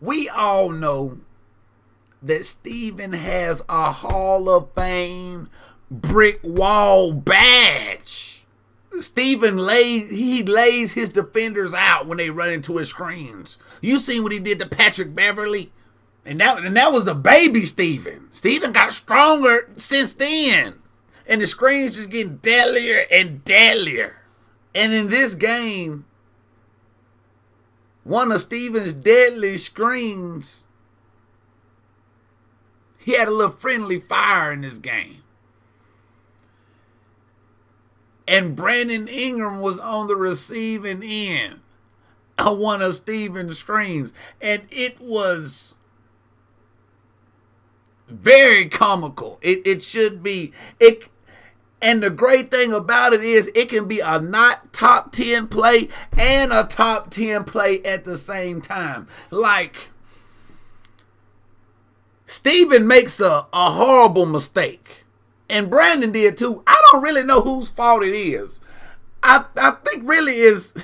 We all know that Steven has a Hall of Fame brick wall badge. Steven lays his defenders out when they run into his screens. You seen what he did to Patrick Beverly? And that was the baby Steven. Steven got stronger since then. And the screens just getting deadlier and deadlier. And in this game, one of Steven's deadly screens, he had a little friendly fire in this game. And Brandon Ingram was on the receiving end of one of Steven's screens. And it was very comical. It should be. And the great thing about it is it can be a not top 10 play and a top 10 play at the same time. Like, Steven makes a horrible mistake. And Brandon did too. I don't really know whose fault it is. I think really is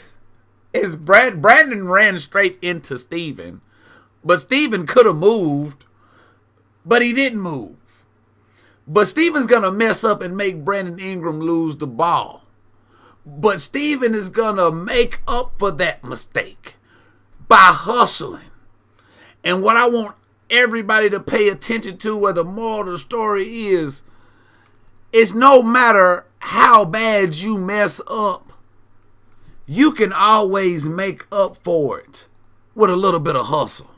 Brandon ran straight into Steven. But Steven could have moved. But he didn't move. But Steven's going to mess up and make Brandon Ingram lose the ball. But Steven is going to make up for that mistake by hustling. And what I want everybody to pay attention to, where the moral of the story is no matter how bad you mess up, you can always make up for it with a little bit of hustle.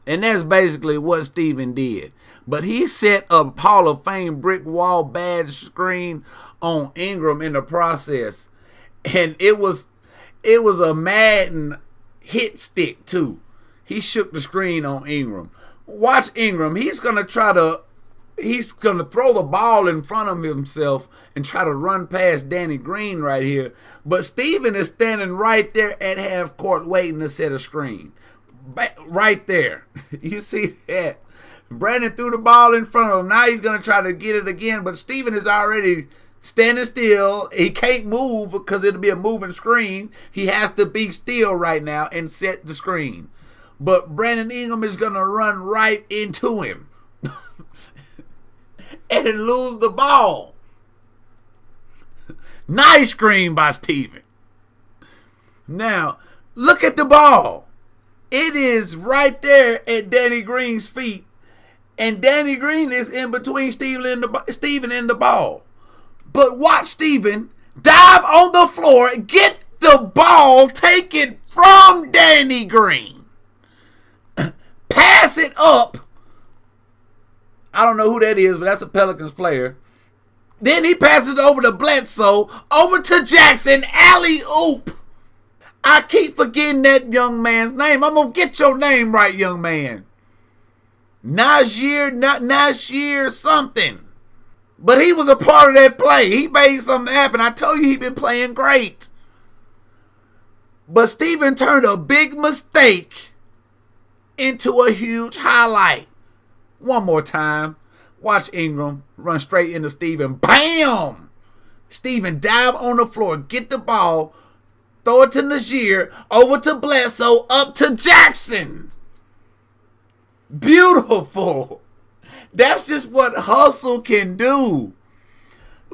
And that's basically what Steven did. But he set a Hall of Fame brick wall badge screen on Ingram in the process. And it was a Madden hit stick too. He shook the screen on Ingram. Watch Ingram. He's going to throw the ball in front of himself and try to run past Danny Green right here. But Steven is standing right there at half court waiting to set a screen. Right there. You see that? Brandon threw the ball in front of him. Now he's going to try to get it again, but Steven is already standing still. He can't move because it'll be a moving screen. He has to be still right now and set the screen. But Brandon Ingram is going to run right into him and lose the ball. Nice screen by Steven. Now, look at the ball. It is right there at Danny Green's feet. And Danny Green is in between Steven and the ball. But watch Steven dive on the floor, get the ball, take it from Danny Green, pass it up. I don't know who that is, but that's a Pelicans player. Then he passes it over to Bledsoe, over to Jackson, alley-oop. I keep forgetting that young man's name. I'm going to get your name right, young man. Nasir something. But he was a part of that play. He made something happen. I told you he'd been playing great. But Steven turned a big mistake into a huge highlight. One more time. Watch Ingram run straight into Steven. Bam! Steven dive on the floor, get the ball, throw it to Nasir, over to Bledsoe, up to Jackson. Beautiful. That's just what hustle can do.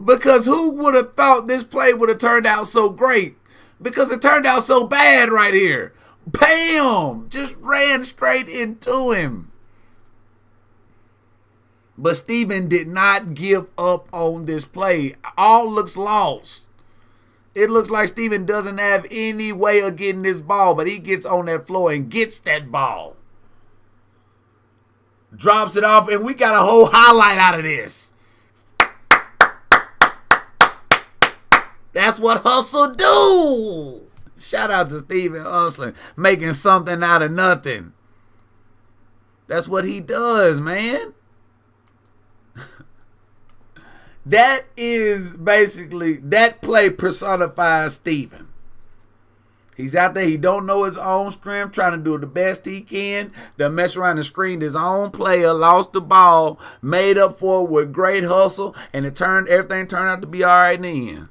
Because who would have thought this play would have turned out so great? Because it turned out so bad right here. Bam! Just ran straight into him. But Steven did not give up on this play. All looks lost. It looks like Steven doesn't have any way of getting this ball, but he gets on that floor and gets that ball. Drops it off, and we got a whole highlight out of this. That's what hustle do. Shout out to Steven hustling, making something out of nothing. That's what he does, man. That is basically, that play personifies Steven. He's out there, he don't know his own strength, trying to do the best he can. To mess around and screened his own player, lost the ball, made up for it with great hustle, and everything turned out to be all right in the end.